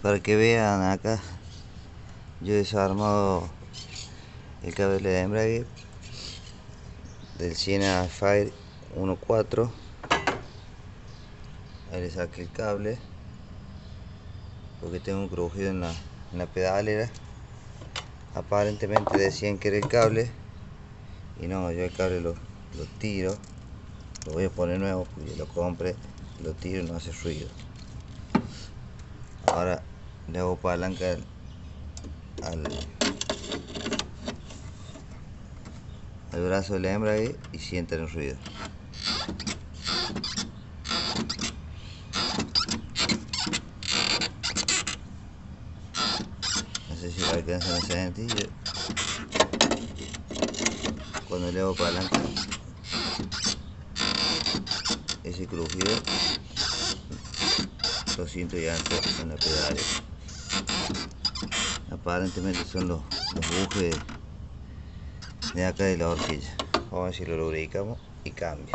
Para que vean acá, yo he desarmado el cable de embrague del Siena Fire 1.4. Ahí le saqué el cable porque tengo un crujido en la pedalera. Aparentemente decían que era el cable y no, yo el cable lo tiro. Lo voy a poner nuevo porque lo compré, lo tiro y no hace ruido. Ahora le hago palanca al brazo del embrague y sienten el ruido. No sé si lo alcanzan a sentir. Cuando le hago palanca, ese crujido lo siento ya en la pedalera. Aparentemente son los bujes de acá de la horquilla. Vamos a ver si lo lubricamos y cambia.